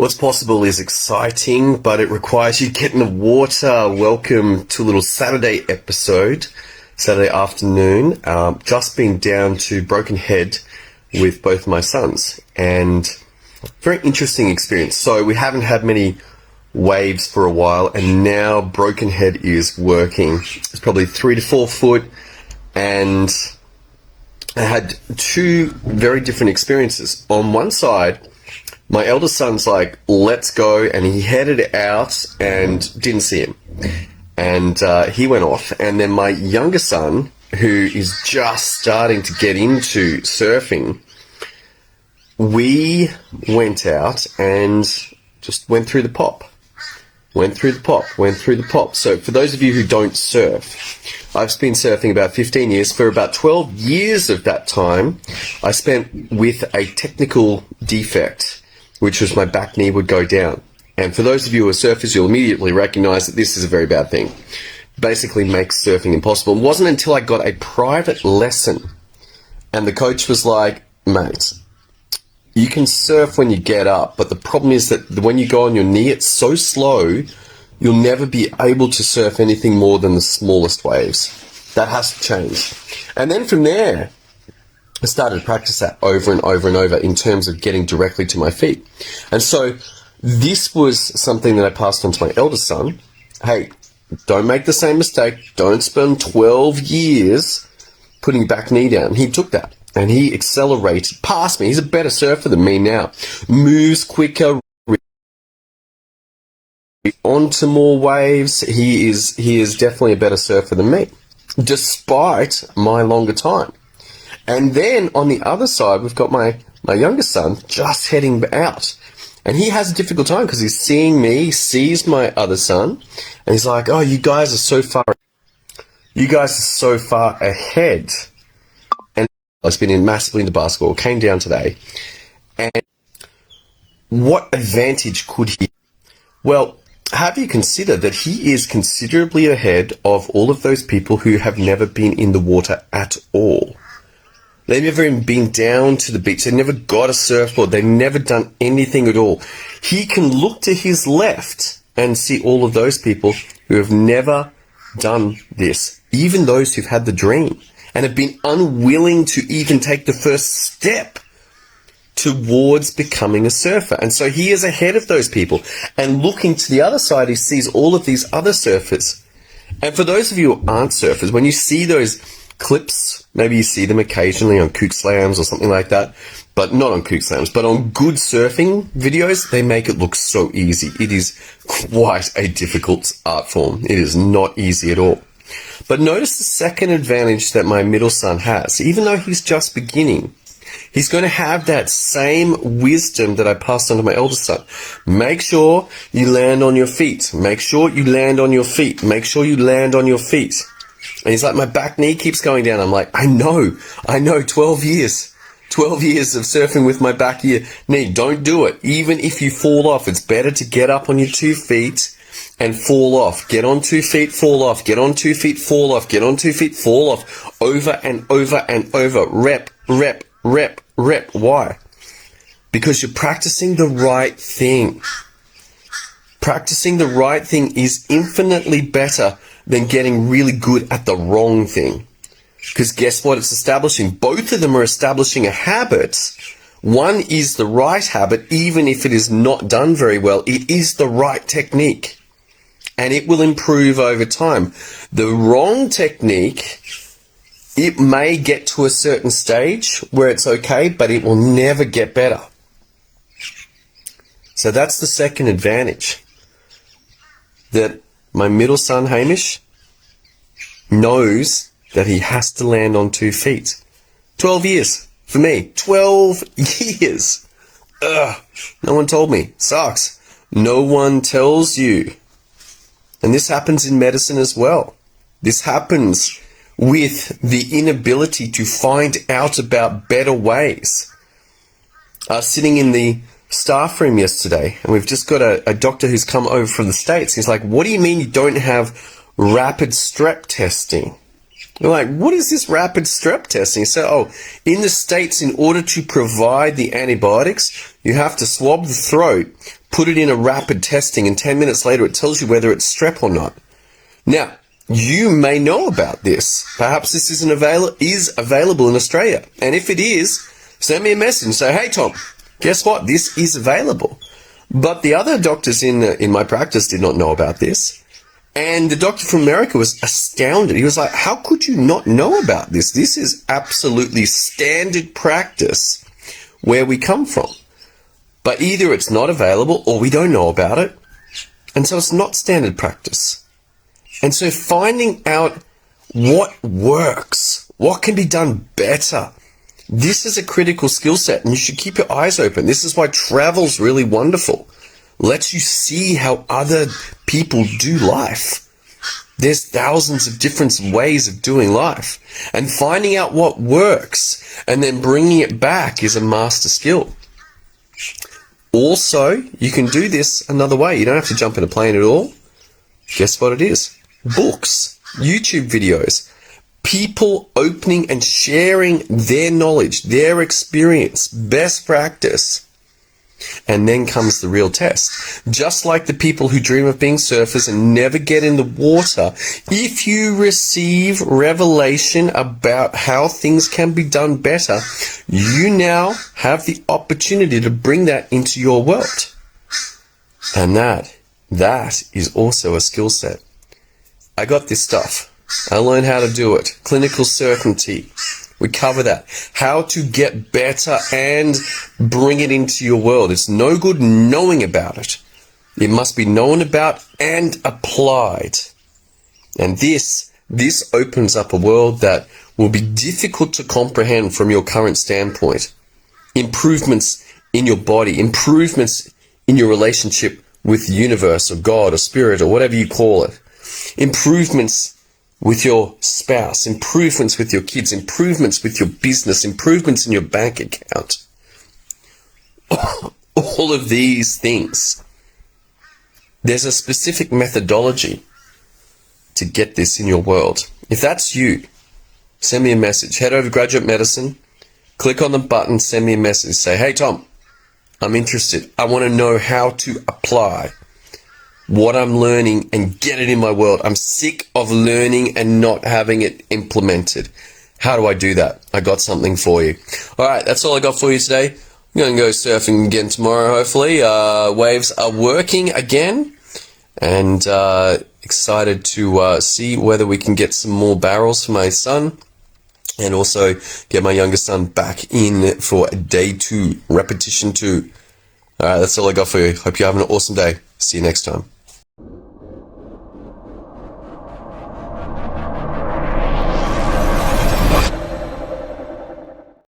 What's possible is exciting, but it requires you to get in the water. Welcome to a little Saturday episode, Saturday afternoon. Just been down to Broken Head with both my sons, and very interesting experience. So we haven't had many waves for a while, and now Broken Head is working. It's probably 3 to 4 foot, and I had two very different experiences. On one side, my eldest son's like, let's go, and he headed out and didn't see him. And he went off. And then my younger son, who is just starting to get into surfing, we went out and just went through the pop. Went through the pop. So for those of you who don't surf, I've been surfing about 15 years. For about 12 years of that time, I spent with a technical defect, which was my back knee would go down. And for those of you who are surfers, you'll immediately recognize that this is a very bad thing. Basically makes surfing impossible. It wasn't until I got a private lesson and the coach was like, mate, you can surf when you get up, but the problem is that when you go on your knee, it's so slow, you'll never be able to surf anything more than the smallest waves. That has to change. And then from there, I started to practice that over and over and over in terms of getting directly to my feet. And so this was something that I passed on to my eldest son. Hey, don't make the same mistake. Don't spend 12 years putting back knee down. He took that and he accelerated past me. He's a better surfer than me now. Moves quicker, onto more waves. He is definitely a better surfer than me, despite my longer time. And then on the other side, we've got my youngest son just heading out. And he has a difficult time because he's seeing me, sees my other son, and he's like, oh, you guys are so far ahead. And I've been massively into basketball, came down today. And what advantage could he? Well, have you considered that he is considerably ahead of all of those people who have never been in the water at all? They've never even been down to the beach. They've never got a surfboard. They've never done anything at all. He can look to his left and see all of those people who have never done this, even those who've had the dream and have been unwilling to even take the first step towards becoming a surfer. And so he is ahead of those people. And looking to the other side, he sees all of these other surfers. And for those of you who aren't surfers, when you see those clips, maybe you see them occasionally on kook slams or something like that, but not on kook slams, but on good surfing videos, they make it look so easy. It is quite a difficult art form. It is not easy at all. But notice the second advantage that my middle son has. Even though he's just beginning, he's going to have that same wisdom that I passed on to my eldest son. Make sure you land on your feet. Make sure you land on your feet. Make sure you land on your feet. And he's like, my back knee keeps going down. I'm like, I know, 12 years of surfing with my back knee. Don't do it. Even if you fall off, it's better to get up on your 2 feet and fall off. Get on 2 feet, fall off. Get on 2 feet, fall off. Get on 2 feet, fall off. Over and over and over. Rep. Why? Because you're practicing the right thing. Practicing the right thing is infinitely better than getting really good at the wrong thing. Because guess what it's establishing? Both of them are establishing a habit. One is the right habit, even if it is not done very well. It is the right technique. And it will improve over time. The wrong technique, it may get to a certain stage where it's okay, but it will never get better. So that's the second advantage. That my middle son, Hamish, knows that he has to land on 2 feet. 12 years for me. 12 years. Ugh. No one told me. Sucks. No one tells you. And this happens in medicine as well. This happens with the inability to find out about better ways. Sitting in the staff room yesterday, and we've just got a doctor who's come over from the States. He's like, what do you mean you don't have rapid strep testing? They're like, what is this rapid strep testing? So, in the States, in order to provide the antibiotics, you have to swab the throat, put it in a rapid testing, and 10 minutes later it tells you whether it's strep or not. Now, you may know about this. Perhaps this is available in Australia. And if it is, send me a message and say, hey, Tom, guess what? This is available. But the other doctors in my practice did not know about this. And the doctor from America was astounded. He was like, how could you not know about this? This is absolutely standard practice where we come from. But either it's not available or we don't know about it. And so it's not standard practice. And so finding out what works, what can be done better, this is a critical skill set and you should keep your eyes open. This is why travel's really wonderful. Lets you see how other people do life. There's thousands of different ways of doing life. And finding out what works and then bringing it back is a master skill. Also, you can do this another way. You don't have to jump in a plane at all. Guess what it is? Books, YouTube videos, people opening and sharing their knowledge, their experience, best practice. And then comes the real test. Just like the people who dream of being surfers and never get in the water, if you receive revelation about how things can be done better, you now have the opportunity to bring that into your world. And that is also a skill set. I got this stuff. I learned how to do it. Clinical certainty. We cover that. How to get better and bring it into your world. It's no good knowing about it. It must be known about and applied. And this opens up a world that will be difficult to comprehend from your current standpoint. Improvements in your body, improvements in your relationship with the universe or God or spirit or whatever you call it. Improvements with your spouse, improvements with your kids, improvements with your business, improvements in your bank account. All of these things. There's a specific methodology to get this in your world. If that's you, send me a message. Head over to Graduate Medicine, click on the button, send me a message. Say, hey Tom, I'm interested. I want to know how to apply what I'm learning and get it in my world. I'm sick of learning and not having it implemented. How do I do that? I got something for you. All right, that's all I got for you today. I'm going to go surfing again tomorrow, hopefully. Waves are working again. And excited to see whether we can get some more barrels for my son. And also get my youngest son back in for day 2, repetition 2. All right, that's all I got for you. Hope you have an awesome day. See you next time.